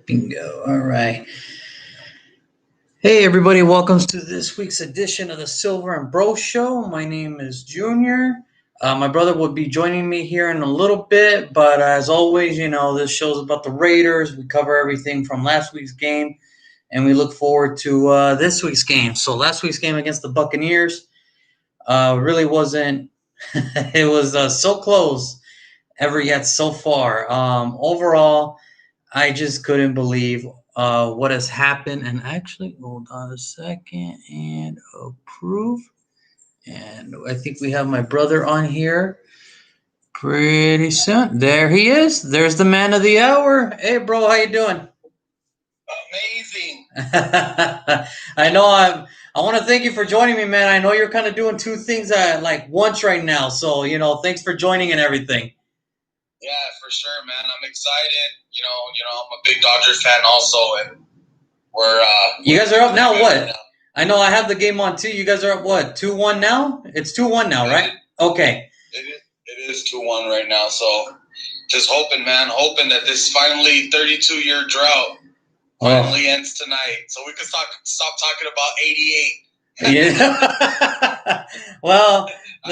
Bingo. All right. Hey, everybody. Welcome to this week's edition of the Silver and Bro Show. My name is Junior. My brother will be joining me here in a little bit, but as always, this show's about the Raiders. We cover everything from last week's game, and we look forward to this week's game. So, last week's game against the Buccaneers really wasn't, it was so close ever yet so far. Overall, I just couldn't believe what has happened. And actually, hold on a second and approve. And I think we have my brother on here pretty soon. There he is. There's the man of the hour. Hey, bro, how you doing? Amazing. I know. I want to thank you for joining me, man. I know you're kind of doing two things at like once right now. So thanks for joining and everything. Yeah, for sure, man. I'm excited. I'm a big Dodgers fan also, and we're You guys are up now. What? Now. I know I have the game on too. You guys are up what? 2-1 now? It's 2-1 now, right? Okay. It is 2-1 right now. So just hoping, man, that this finally 32-year drought finally ends tonight, so we can stop talking about 88. Yeah. Well, I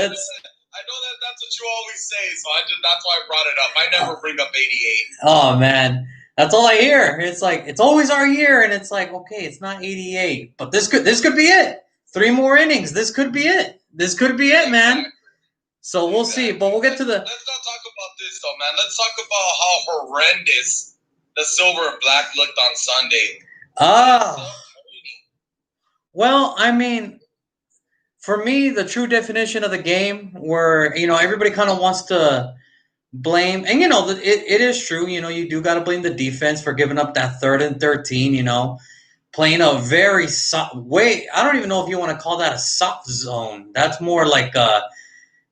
know that's what you always say, so that's why I brought it up. I never bring up 88. Oh man, that's all I hear. It's like it's always our year, and it's like okay, it's not 88, but this could be it. 3 more innings. This could be it. This could be it, man. So we'll see, but we'll get to the. Let's not talk about this though, man. Let's talk about how horrendous the silver and black looked on Sunday. Well, I mean. For me, the true definition of the game where, everybody kind of wants to blame, and, it is true, you do got to blame the defense for giving up that 3rd and 13, playing a very soft way. I don't even know if you want to call that a soft zone. That's more like I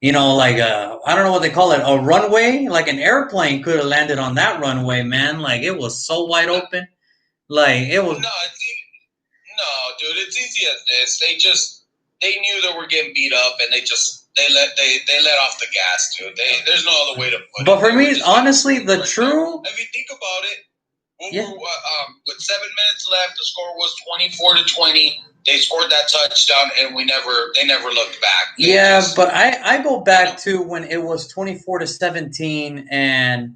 don't know what they call it, a runway, like an airplane could have landed on that runway, man. Like it was so wide open. Like it was. No, dude, it's easy as this. They knew that we're getting beat up, and they let off the gas, dude. There's no other way to put it. But for me, honestly, the true. If you think about it, with 7 minutes left, the score was 24-20. They scored that touchdown, and they never looked back. But I go back to when it was 24-17, and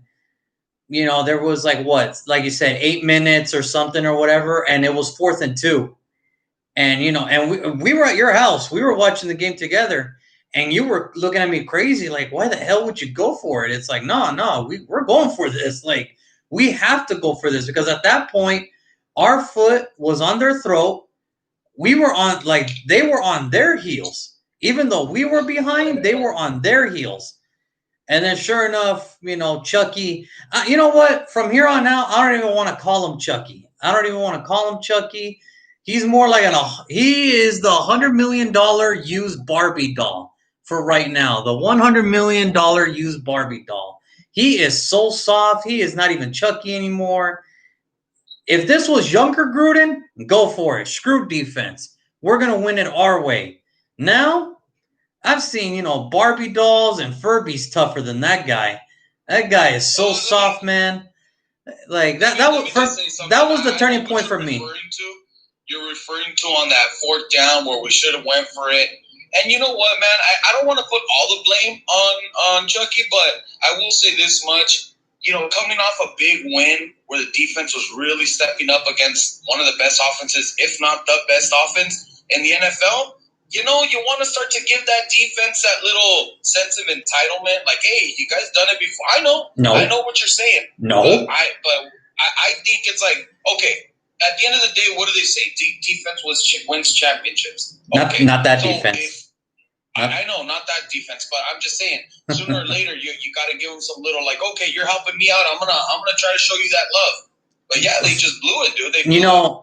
there was like you said, 8 minutes or something or whatever, and it was 4th and 2. And and we were at your house. We were watching the game together, and you were looking at me crazy, like, why the hell would you go for it? It's like, no, we're going for this. Like, we have to go for this because at that point, our foot was on their throat. We were on, like, they were on their heels. Even though we were behind, they were on their heels. And then, sure enough, Chucky. You know what? From here on out, I don't even want to call him Chucky. He's more like he is the $100 million used Barbie doll for right now. The $100 million used Barbie doll. He is so soft. He is not even Chucky anymore. If this was younger Gruden, go for it. Screw defense. We're going to win it our way. Now, I've seen, Barbie dolls and Furby's tougher than that guy. That guy is so soft, man. Like, that was the turning point for me. You're referring to on that 4th down where we should have went for it. And you know what, man? I don't want to put all the blame on Chucky, but I will say this much. Coming off a big win where the defense was really stepping up against one of the best offenses, if not the best offense in the NFL, you want to start to give that defense that little sense of entitlement. Like, hey, you guys done it before. I know. No. I know what you're saying. No. But I think it's like, okay, at the end of the day, what do they say? Defense wins championships. Okay. Not that defense. I know, not that defense, but I'm just saying, sooner or later, you got to give them some little, like, okay, you're helping me out. I'm gonna try to show you that love. But yeah, they just blew it, dude.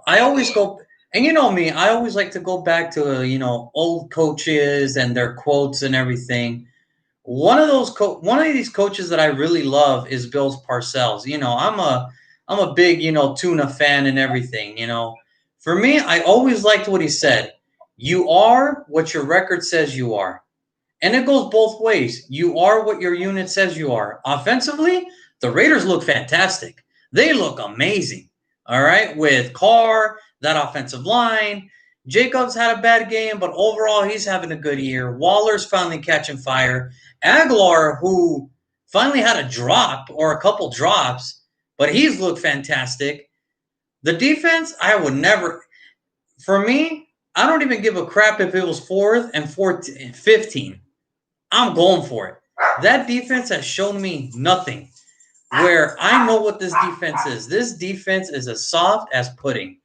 I always go, and you know me, I always like to go back to old coaches and their quotes and everything. One of these coaches that I really love is Bill Parcels. I'm a big, tuna fan and everything, For me, I always liked what he said. You are what your record says you are. And it goes both ways. You are what your unit says you are. Offensively, the Raiders look fantastic. They look amazing. All right, with Carr, that offensive line. Jacobs had a bad game, but overall he's having a good year. Waller's finally catching fire. Aguilar, who finally had a drop or a couple drops, but he's looked fantastic. The defense, I would never. For me, I don't even give a crap if it was 4th and 14, 15. I'm going for it. That defense has shown me nothing. Where I know what this defense is. This defense is as soft as pudding.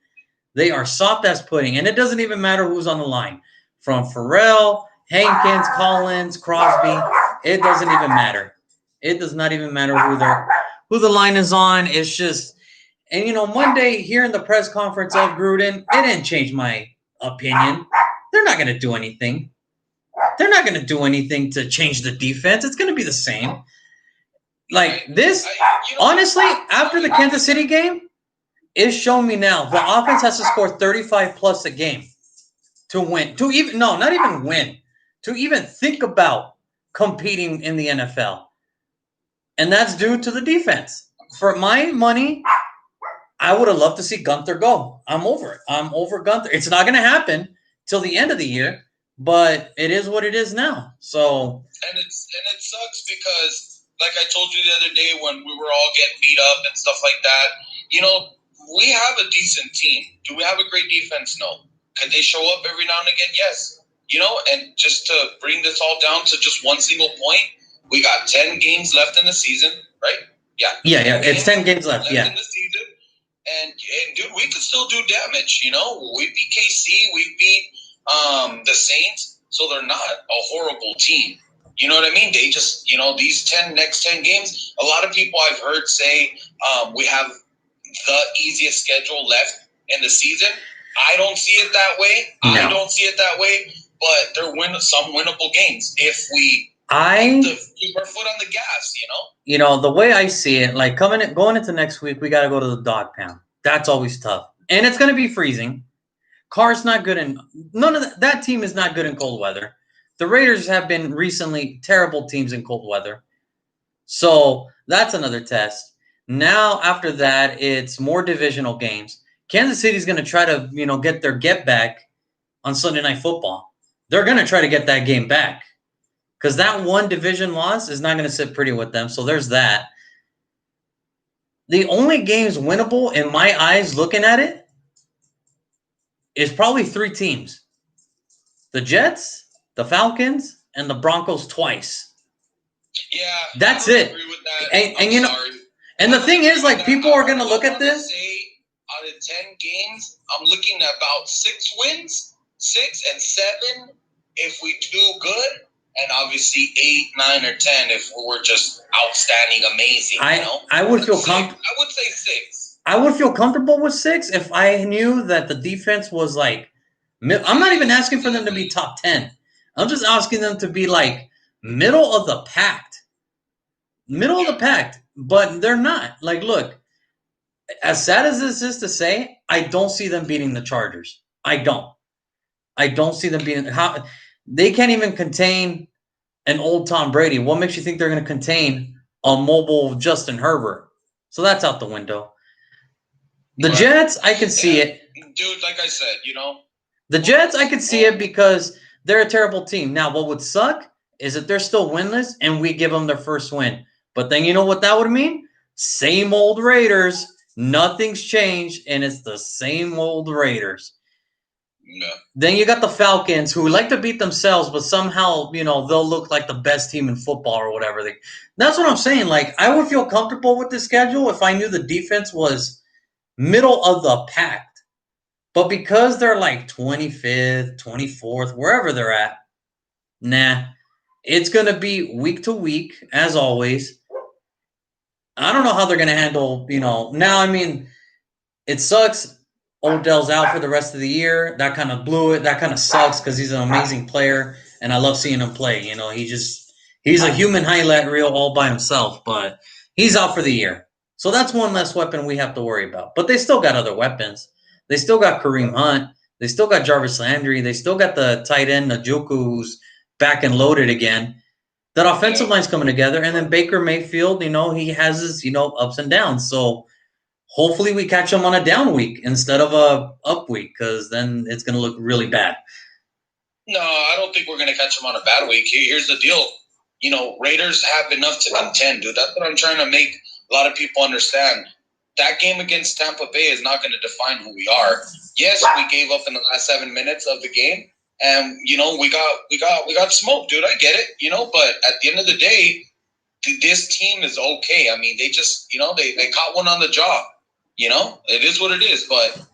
They are soft as pudding, and it doesn't even matter who's on the line. From Farrell, Hankins, Collins, Crosby, it doesn't even matter. It does not even matter who the line is on. It's just, and Monday hearing the press conference of Gruden, it didn't change my opinion. They're not going to do anything. They're not going to do anything to change the defense. It's going to be the same. Like this, honestly, after the Kansas City game, it's shown me now the offense has to score 35 plus a game to win. Not even win, to even think about competing in the NFL. And that's due to the defense. For my money, I would have loved to see Gunther go. I'm over it. I'm over Gunther. It's not going to happen till the end of the year, but it is what it is now. So, and it sucks because, like I told you the other day when we were all getting beat up and stuff like that, we have a decent team. Do we have a great defense? No. Could they show up every now and again? Yes. And just to bring this all down to just one single point, we got 10 games left in the season, right? Yeah. Yeah. It's 10 games left. Yeah. In the season. And dude, we could still do damage. We beat KC, we beat the Saints, so they're not a horrible team. You know what I mean? They just, these next 10 games, a lot of people I've heard say we have the easiest schedule left in the season. I don't see it that way. No. I don't see it that way, but they're some winnable games if we keep our foot on the gas, the way I see it, like going into next week, we got to go to the dog pound. That's always tough. And it's going to be freezing. Carr's not good in none of that team is not good in cold weather. The Raiders have been recently terrible teams in cold weather. So that's another test. Now, after that, it's more divisional games. Kansas City's going to try to, get their get back on Sunday Night Football. They're going to try to get that game back because that one division loss is not going to sit pretty with them. So there's that. The only games winnable in my eyes looking at it is probably 3 teams. The Jets, the Falcons, and the Broncos twice. Yeah. That's it. Agree with that. And sorry. And the thing is, like, people are going to look at this. Out of 10 games, I'm looking at about 6 wins, 6 and 7 if we do good, and obviously 8, 9, or 10 if we're just outstanding, amazing. I would feel comfortable. I would say 6. I would feel comfortable with 6 if I knew that the defense was like. I'm not even asking for them to be top 10. I'm just asking them to be like middle of the pack. But they're not. Like, look, as sad as this is to say, I don't see them beating the Chargers. I don't see them beating. They can't even contain an old Tom Brady. What makes you think they're going to contain a mobile Justin Herbert? So that's out the window. The Jets, I can see it. Dude, like I said, The Jets, I can see it because they're a terrible team. Now, what would suck is if they're still winless and we give them their first win. But then you know what that would mean? Same old Raiders. Nothing's changed, and it's the same old Raiders. Yeah. Then you got the Falcons, who like to beat themselves, but somehow, they'll look like the best team in football or whatever. That's what I'm saying. Like, I would feel comfortable with the schedule if I knew the defense was middle of the pack. But because they're like 25th, 24th, wherever they're at, it's going to be week to week, as always. I don't know how they're going to handle, now, it sucks. Odell's out for the rest of the year. That kind of blew it. That kind of sucks because he's an amazing player, and I love seeing him play. He's a human highlight reel all by himself, but he's out for the year. So that's one less weapon we have to worry about. But they still got other weapons. They still got Kareem Hunt. They still got Jarvis Landry. They still got the tight end, Njoku, who's back and loaded again. That offensive line's coming together. And then Baker Mayfield, he has his, ups and downs. So hopefully we catch them on a down week instead of a up week, because then it's going to look really bad. No, I don't think we're going to catch them on a bad week. Here's the deal. Raiders have enough to contend, dude. That's what I'm trying to make a lot of people understand. That game against Tampa Bay is not going to define who we are. Yes, we gave up in the last 7 minutes of the game, and we got smoked, dude. I get it, but at the end of the day, this team is okay. I mean, they just, they caught one on the jaw. It is what it is. But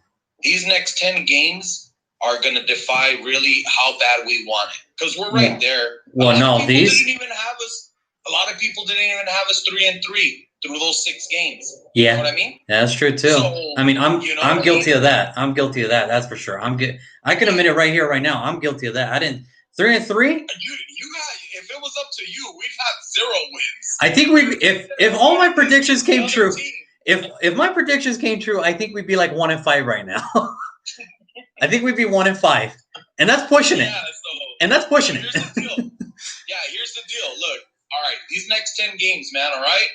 these next 10 games are going to defy really how bad we want it, because we're right there. Well, no, these. A lot of people didn't even have us 3-3 through those 6 games. Yeah, you know what I mean? That's true too. So, I mean, I'm guilty of that. I'm guilty of that. That's for sure. I can admit it right here, right now. I'm guilty of that. I didn't 3-3. If it was up to you, we'd have 0 wins. I think if all my predictions came true, if my predictions came true, I think we'd be like 1-5 right now. I think we'd be 1-5, and that's pushing it. And that's pushing it. Here's the deal. Look, all right, these next 10 games, man. All right,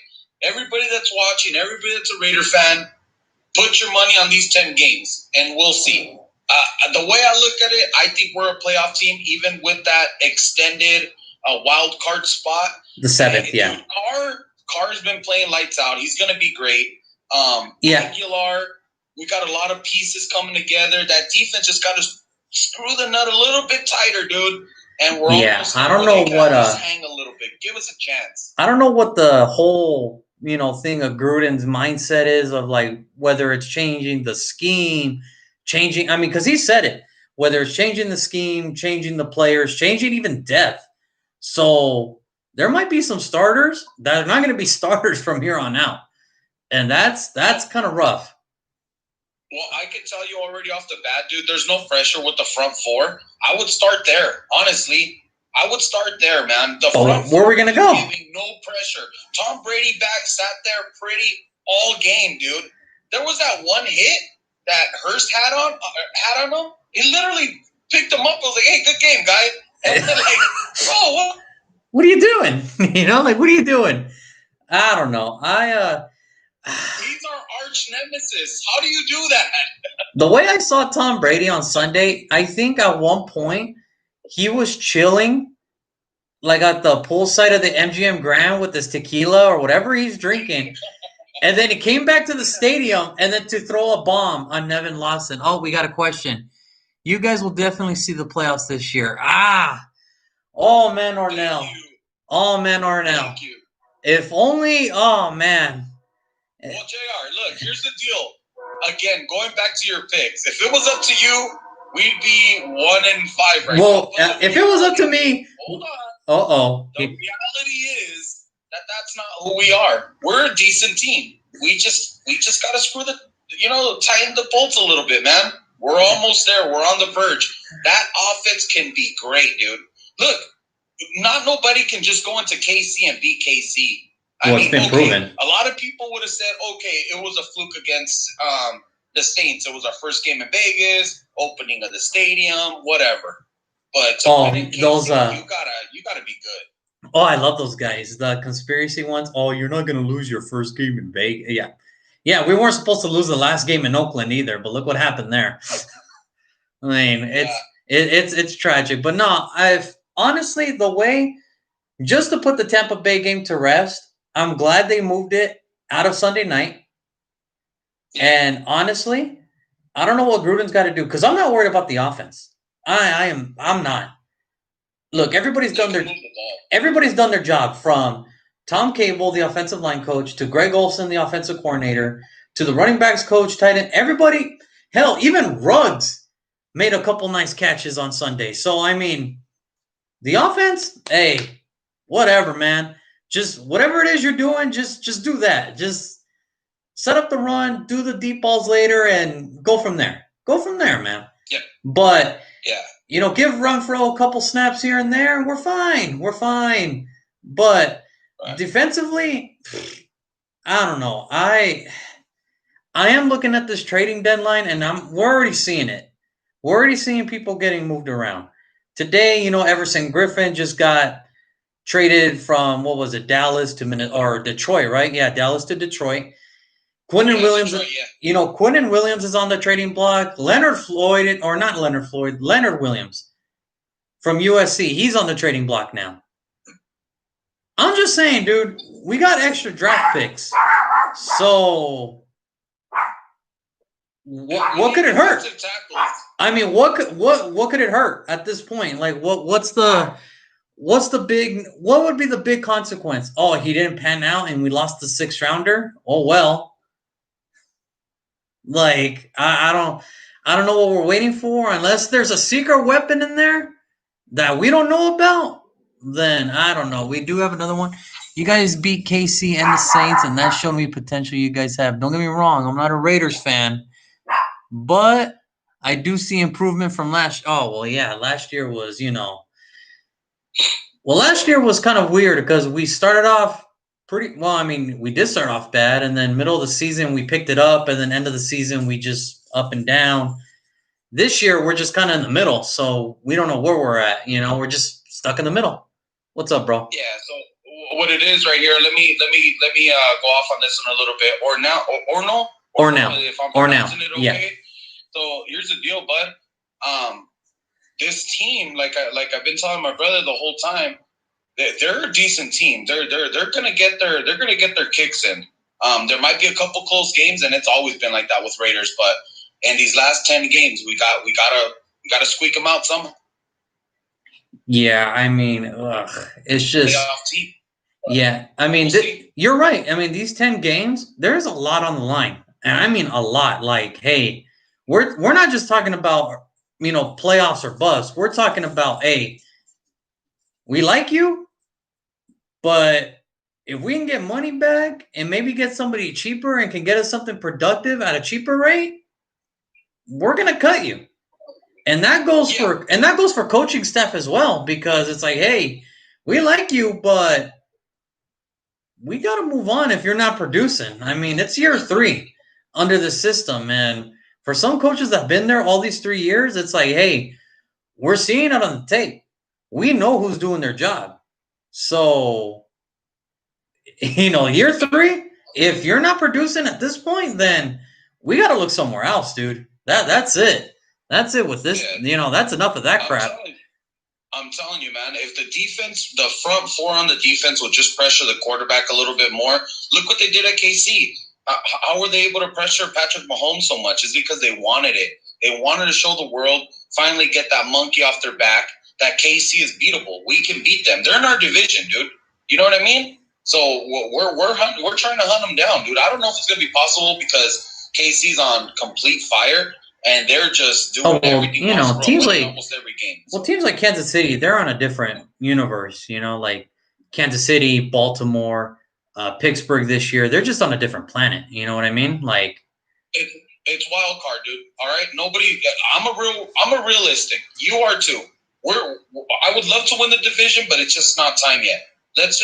everybody that's watching, everybody that's a Raider fan, put your money on these 10 games, and we'll see. The way I look at it, I think we're a playoff team, even with that extended wild card spot. The 7th, yeah. Carr's been playing lights out. He's going to be great. Aguilar, we got a lot of pieces coming together. That defense just got to screw the nut a little bit tighter, dude. And we're almost. I don't know what. Just hang a little bit. Give us a chance. I don't know what the whole thing of Gruden's mindset is, of like whether it's changing the scheme, changing. I mean, because he said it. Whether it's changing the scheme, changing the players, changing even depth. So there might be some starters that are not going to be starters from here on out, and that's kind of rough. Well, I can tell you already off the bat, dude, there's no pressure with the front 4. I would start there. Honestly, I would start there, man. The front where are we going to go? Giving no pressure. Tom Brady sat there pretty all game, dude. There was that one hit that Hurst had on him. He literally picked him up. I was like, hey, good game, guy. And then like, bro, what are you doing? What are you doing? I don't know. He's our arch nemesis. How do you do that? The way I saw Tom Brady on Sunday, I think at one point he was chilling, like at the poolside of the MGM Grand with his tequila or whatever he's drinking. And then he came back to the stadium and then to throw a bomb on Nevin Lawson. Oh, we got a question. You guys will definitely see the playoffs this year. Oh, man, Ornell. Oh, man, Ornell. Thank you. If only, oh, man. Well, JR, look, here's the deal. Again, going back to your picks, if it was up to you, we'd be 1-5 right now. Well, if it was up to me, hold on. The reality is that's not who we are. We're a decent team. We just got to screw tighten the bolts a little bit, man. We're almost there. We're on the verge. That offense can be great, dude. Look, not nobody can just go into KC and beat KC. It's been proven. A lot of people would have said, okay, it was a fluke against the Saints. It was our first game in Vegas, opening of the stadium, whatever. But KC, you gotta be good. Oh, I love those guys. The conspiracy ones. Oh, you're not gonna lose your first game in Vegas. Yeah. We weren't supposed to lose the last game in Oakland either, but look what happened there. I mean, it's tragic. But no, honestly, the way, just to put the Tampa Bay game to rest, I'm glad they moved it out of Sunday night. And honestly, I don't know what Gruden's got to do, because I'm not worried about the offense. I'm not. Look, everybody's done their job, from Tom Cable, the offensive line coach, to Greg Olsen, the offensive coordinator, to the running backs coach, tight end. Everybody, hell, even Ruggs made a couple nice catches on Sunday. So, I mean, the offense, hey, whatever, man. Just whatever it is you're doing, just do that. Just set up the run, do the deep balls later, and go from there. Go from there, man. Yeah. But, give Renfroe a couple snaps here and there, and we're fine. We're fine. But defensively, I don't know. I am looking at this trading deadline, and we're already seeing it. We're already seeing people getting moved around. Today, Everson Griffin just got traded from, what was it, Dallas to Detroit, right? Yeah, Dallas to Detroit. Quinnen Williams, Detroit, yeah. you know, Quinnen Williams is on the trading block. Leonard Williams from USC, he's on the trading block now. I'm just saying, dude, we got extra draft picks. So what could it hurt? I mean, what could it hurt at this point? Like what would be the big consequence? Oh, he didn't pan out and we lost the 6th rounder? Oh well. Like I don't know what we're waiting for unless there's a secret weapon in there that we don't know about. Then I don't know. We do have another one. You guys beat KC and the Saints, and that showed me potential you guys have. Don't get me wrong. I'm not a Raiders fan, but I do see improvement from last. Oh well, yeah. Last year was, last year was kind of weird because we started off pretty well. I mean, we did start off bad, and then middle of the season we picked it up, and then end of the season we just up and down. This year we're just kind of in the middle, so we don't know where we're at. We're just stuck in the middle. What's up, bro? Yeah. So what it is right here? Let me go off on this one a little bit. Or now. If I'm pronouncing it okay. Yeah. So here's the deal, bud. This team, like I've been telling my brother the whole time, they're a decent team. They're gonna get their kicks in. There might be a couple close games, and it's always been like that with Raiders. But in these last 10 games, we gotta squeak them out somehow. Yeah, I mean, it's just. Yeah, I mean, you're right. I mean, these 10 games, there's a lot on the line, and I mean a lot. Like, hey, we're not just talking about playoffs or bust. We're talking about, hey, we like you, but if we can get money back and maybe get somebody cheaper and can get us something productive at a cheaper rate, we're gonna cut you. And that goes for coaching staff as well, because it's like, hey, we like you, but we got to move on if you're not producing. I mean, it's year 3 under the system. And for some coaches that have been there all these 3 years, it's like, hey, we're seeing it on the tape. We know who's doing their job. So, year 3, if you're not producing at this point, then we got to look somewhere else, dude. That's it. That's it with this. Yeah. That's enough of that crap. I'm telling you, man, if the defense, the front 4 on the defense will just pressure the quarterback a little bit more. Look what they did at KC. How were they able to pressure Patrick Mahomes so much? It's because they wanted it. They wanted to show the world, finally get that monkey off their back, that KC is beatable. We can beat them. They're in our division, dude. You know what I mean? So we're trying to hunt them down, dude. I don't know if it's going to be possible because KC's on complete fire. And they're just doing everything teams like almost every game. Well, teams like Kansas City, they're on a different universe. Like Kansas City, Baltimore, Pittsburgh this year, they're just on a different planet. You know what I mean? Like it's wild card, dude. All right, nobody. I'm a realistic. You are too. I would love to win the division, but it's just not time yet. Let's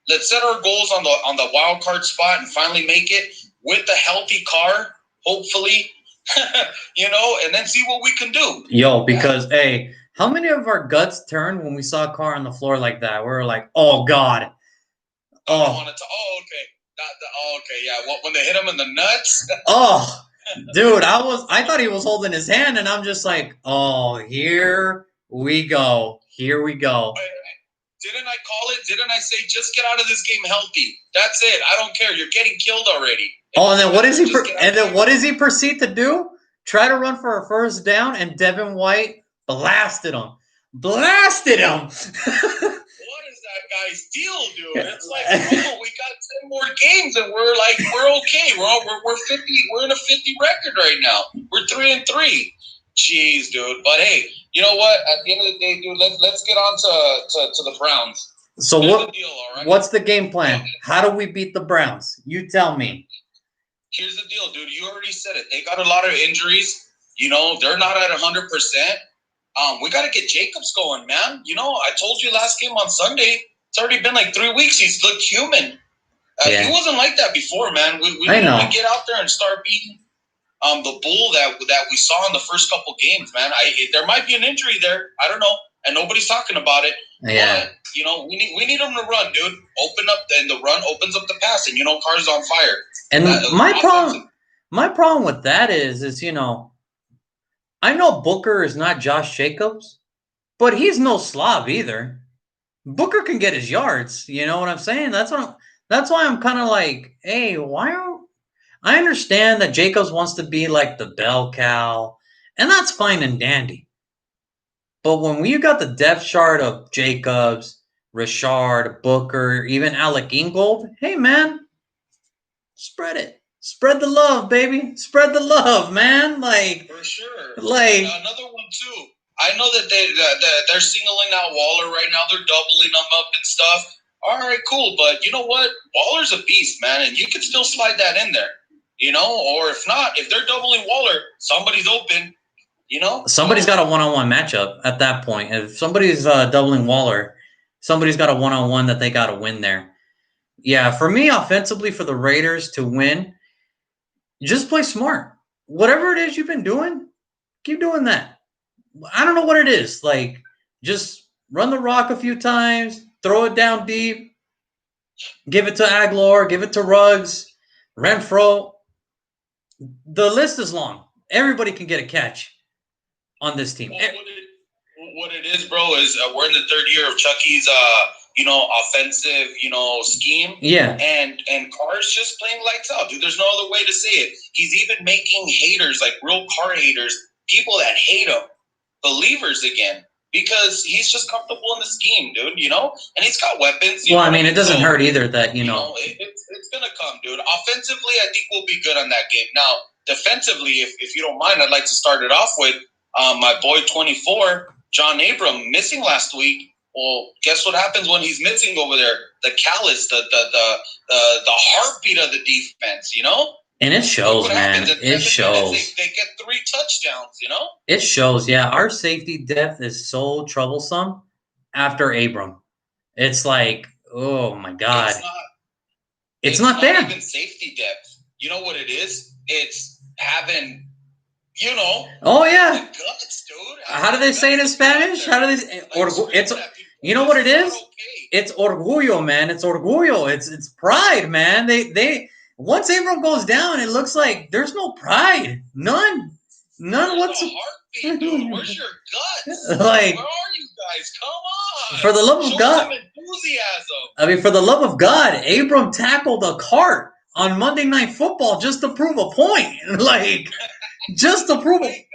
set our goals on the wild card spot and finally make it with a healthy car, hopefully. And then see what we can do. Because hey, how many of our guts turned when we saw a car on the floor like that? We were like, oh God. Okay. Yeah. When they hit him in the nuts. Oh, dude, I thought he was holding his hand, and I'm just like, oh, here we go. Here we go. Didn't I call it? Didn't I say just get out of this game healthy? That's it. I don't care. You're getting killed already. And then what does he proceed to do? Try to run for a first down, and Devin White blasted him. What is that guy's deal, dude? It's like, we got 10 more games, and we're okay. We're 50. We're in a 50 record right now. We're 3-3. Jeez, dude. But hey, you know what? At the end of the day, dude, let's get on to the Browns. So what's the game plan? How do we beat the Browns? You tell me. Here's the deal, dude. You already said it. They got a lot of injuries. They're not at 100%. We got to get Jacobs going, man. I told you last game on Sunday, it's already been like 3 weeks. He's looked human. He wasn't like that before, man. We need to get out there and start beating the bull that we saw in the first couple games, man. There might be an injury there. I don't know. And nobody's talking about it. Yeah. But, we need him to run, dude. Open up, and the run opens up the pass, and Carr's on fire. And my problem with that is I know Booker is not Josh Jacobs, but he's no slob either. Booker can get his yards. You know what I'm saying? That's why I'm kind of like, hey, I understand that Jacobs wants to be like the bell cow, and that's fine and dandy. But when you got the depth chart of Jacobs, Richard, Booker, even Alec Ingold, hey man, spread it. Spread the love, baby. Spread the love, man. Like, for sure. Like another one too. I know that they're singling out Waller right now. They're doubling him up and stuff. All right, cool. But you know what? Waller's a beast, man, and you can still slide that in there. Or if not, if they're doubling Waller, somebody's open. Somebody's got a one-on-one matchup at that point. If somebody's doubling Waller, somebody's got a one-on-one that they got to win there. Yeah, for me, offensively, for the Raiders to win, just play smart. Whatever it is you've been doing, keep doing that. I don't know what it is. Like, just run the rock a few times, throw it down deep, give it to Aguilar, give it to Ruggs, Renfro. The list is long. Everybody can get a catch on this team. What it is, bro, is we're in the third year of Chucky's, offensive, scheme. Yeah. And Carr's just playing lights out, dude. There's no other way to say it. He's even making haters, like real Carr haters, people that hate him, believers again, because he's just comfortable in the scheme, dude, and he's got weapons. Well, I mean, it doesn't hurt either that, it's going to come, dude. Offensively, I think we'll be good on that game. Now, defensively, if you don't mind, I'd like to start it off with my boy 24, John Abram, missing last week. Well, guess what happens when he's missing over there? The callus, the heartbeat of the defense, And it shows, man. It shows. They get 3 touchdowns, It shows, yeah. Our safety depth is so troublesome after Abram. It's like, oh my God. It's not there. Even safety depth. You know what it is? It's having, Oh yeah. the guts, dude. How do they say it in Spanish? How do they? It's you know what it is? It's orgullo, man. It's orgullo. It's pride, man. They once Abram goes down, it looks like there's no pride. None. Whatsoever. Heartbeat, dude. Where's your guts? Like, where are you guys? Come on. For the love of God. Some enthusiasm. I mean, for the love of God, Abram tackled a cart on Monday Night Football just to prove a point. Like, just to prove it.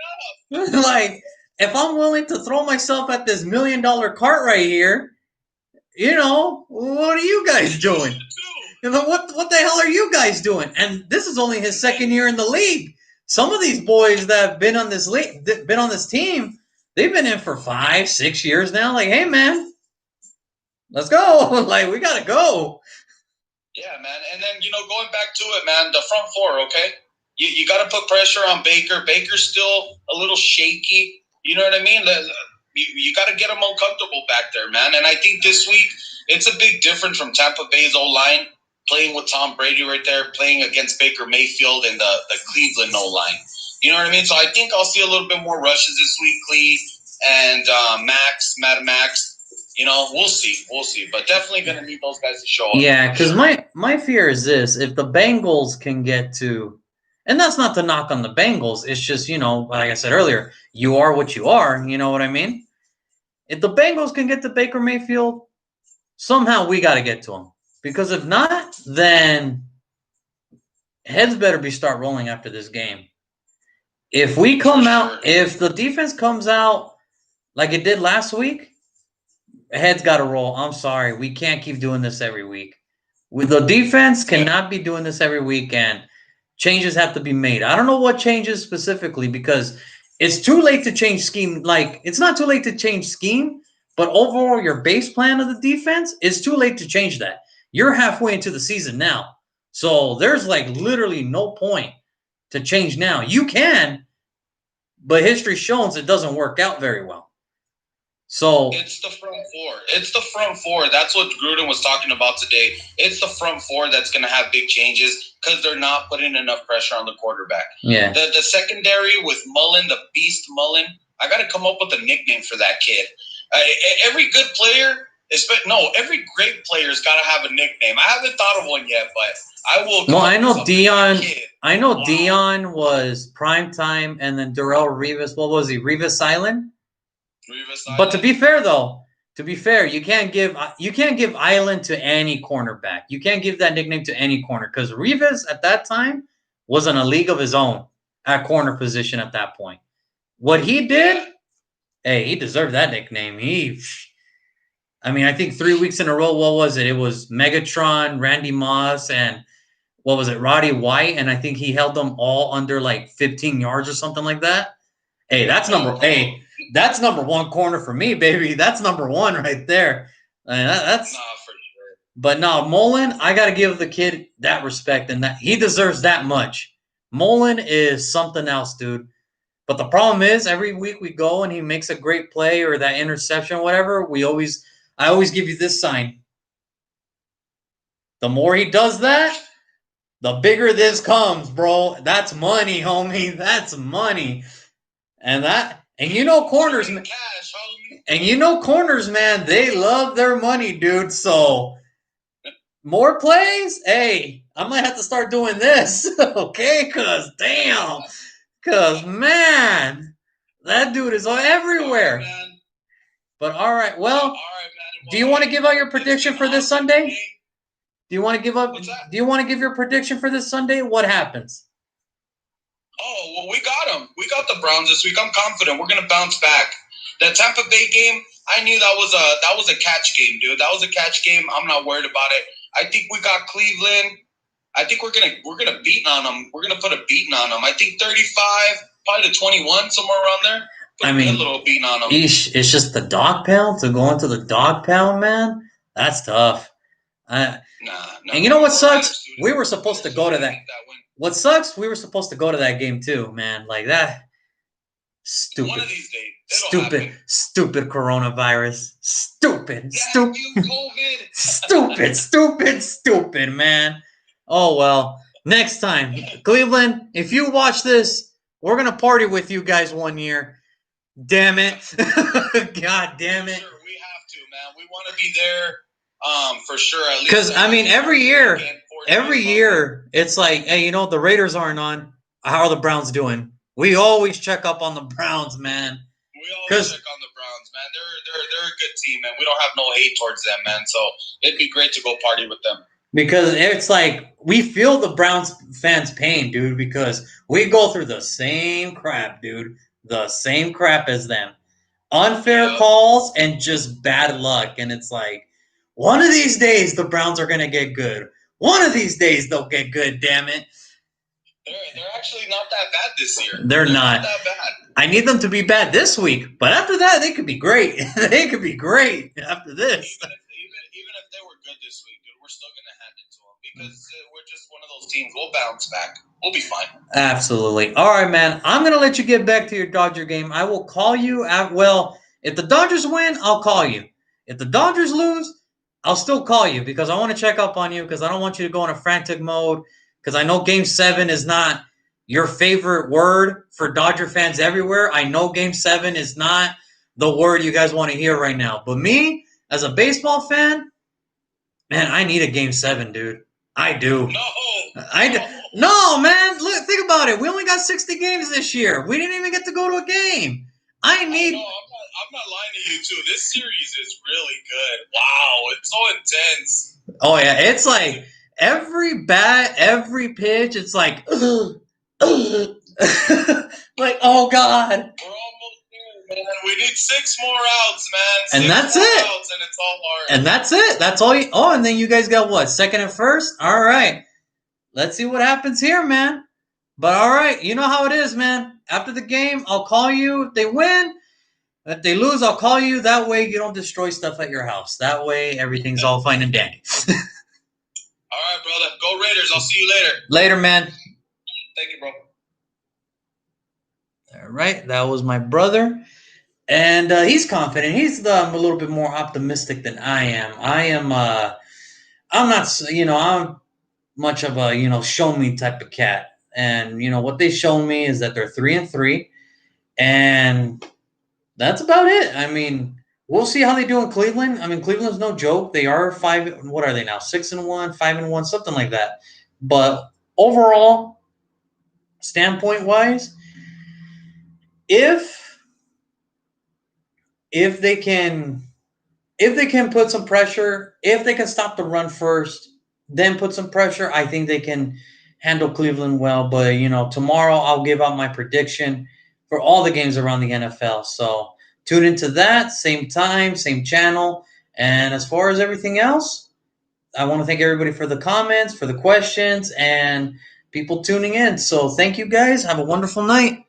Like, if I'm willing to throw myself at this $1 million cart right here, what are you guys doing? What the hell are you guys doing? And this is only his second year in the league. Some of these boys that have been on this team, they've been in for 5-6 years now. Like, hey man, let's go. Like, we gotta go. Yeah, man. And then going back to it, man, the front four, okay? You got to put pressure on Baker. Baker's still a little shaky. You know what I mean? You got to get him uncomfortable back there, man. And I think this week it's a big difference from Tampa Bay's O-line, playing with Tom Brady right there, playing against Baker Mayfield and the Cleveland O-line. You know what I mean? So I think I'll see a little bit more rushes this week, Cleve and Matt Max. We'll see. But definitely going to need those guys to show up. Yeah, because my fear is this. If the Bengals can get to – and that's not to knock on the Bengals. It's just, like I said earlier, you are what you are. You know what I mean? If the Bengals can get to Baker Mayfield, somehow we got to get to him. Because if not, then heads better start rolling after this game. If we come out – if the defense comes out like it did last week, heads got to roll. I'm sorry. We can't keep doing this every week. The defense cannot be doing this every week, and changes have to be made. I don't know what changes specifically because it's too late to change scheme. Like, it's not too late to change scheme, but overall your base plan of the defense is too late to change that. You're halfway into the season now. So there's like literally no point to change now. You can, but history shows it doesn't work out very well. So it's the front four. That's what Gruden was talking about today. It's the front four that's going to have big changes because they're not putting enough pressure on the quarterback. Yeah. The secondary with Mullen, the Beast Mullen. I got to come up with a nickname for that kid. Every great player's got to have a nickname. I haven't thought of one yet, but I will. Well, I know Dion. I know Wow. Dion was primetime, and then Darrell Rivas. What was he? Rivas Island. But to be fair, though, you can't give Island to any cornerback. You can't give that nickname to any corner because Rivas at that time was in a league of his own at corner position at that point. What he did, hey, he deserved that nickname. I think 3 weeks in a row. What was it? It was Megatron, Randy Moss, and what was it, Roddy White? And I think he held them all under like 15 yards or something like that. Hey, that's number one corner for me, baby. That's number one right there. That's for sure. But no, Mullen, I got to give the kid that respect, and that he deserves that much. Mullen is something else, dude. But the problem is, every week we go and he makes a great play or that interception, whatever. I always give you this sign. The more he does that, the bigger this comes, bro. That's money, homie. That's money. And you know corners, man. And you know corners, man, they love their money, dude. So more plays? Hey, I might have to start doing this, okay? Cause man, that dude is everywhere. But all right, well, do you want to give out your prediction for this Sunday? Do you want to give up? Do you want to give your prediction for this Sunday? What happens? Oh, well, we got them. We got the Browns this week. I'm confident we're gonna bounce back. That Tampa Bay game, I knew that was a catch game, dude. That was a catch game. I'm not worried about it. I think we got Cleveland. I think we're gonna beat on them. We're gonna put a beating on them. I think 35, probably to 21, somewhere around there. Put a little beating on them. It's just the dog pound to go into the dog pound, man. That's tough. Nah. And you know what sucks? We were supposed to go to that. What sucks? We were supposed to go to that game too, man. Like that. Stupid. One of these days. Stupid coronavirus. Stupid. COVID. Stupid, man. Oh, well. Next time. Cleveland, if you watch this, we're going to party with you guys one year. Damn it. God damn it. Sure, we have to, man. We want to be there for sure. Because, every year, it's like, hey, the Raiders aren't on. How are the Browns doing? We always check up on the Browns, man. We always check on the Browns, man. They're a good team, man. We don't have no hate towards them, man. So it'd be great to go party with them. Because it's like we feel the Browns fans' pain, dude, because we go through the same crap, dude. The same crap as them. Unfair calls and just bad luck. And it's like, one of these days the Browns are going to get good. One of these days they'll get good, damn it. They're actually not that bad this year. They're not that bad. I need them to be bad this week, but after that, they could be great. They could be great after this. Even if they were good this week, dude, we're still going to hand it to them because we're just one of those teams. We'll bounce back. We'll be fine. Absolutely. All right, man. I'm going to let you get back to your Dodger game. I will call you if the Dodgers win, I'll call you. If the Dodgers lose, I'll still call you because I want to check up on you because I don't want you to go in a frantic mode. Because I know Game 7 is not your favorite word for Dodger fans everywhere. I know Game 7 is not the word you guys want to hear right now. But me, as a baseball fan, man, I need a Game 7, dude. I do. No, man. Look, think about it. We only got 60 games this year. We didn't even get to go to a game. I'm not lying to you, too. This series is really good. Wow, it's so intense. Oh, yeah. It's like every bat, every pitch, it's like, like, oh, God. We're almost there, man. We need 6 more outs, man. And that's it. Outs and it's all hard. And that's it. That's all you. Oh, and then you guys got what? Second and first? All right. Let's see what happens here, man. But all right. You know how it is, man. After the game, I'll call you if they win. If they lose, I'll call you. That way you don't destroy stuff at your house. That way everything's all fine and dandy. All right, brother. Go Raiders. I'll see you later. Later, man. Thank you, bro. All right. That was my brother. And he's confident. He's a little bit more optimistic than I am. I'm not, I'm much of a, show me type of cat. And, what they show me is that they're 3-3. And that's about it. I mean, we'll see how they do in Cleveland. I mean, Cleveland's no joke. They are 5. What are they now? 6-1, 5-1, something like that. But overall, standpoint wise, if if they can if they can put some pressure, if they can stop the run first, then put some pressure, I think they can handle Cleveland well. But tomorrow I'll give out my prediction for all the games around the NFL. So tune into that same time, same channel. And as far as everything else, I want to thank everybody for the comments, for the questions, and people tuning in. So thank you guys. Have a wonderful night.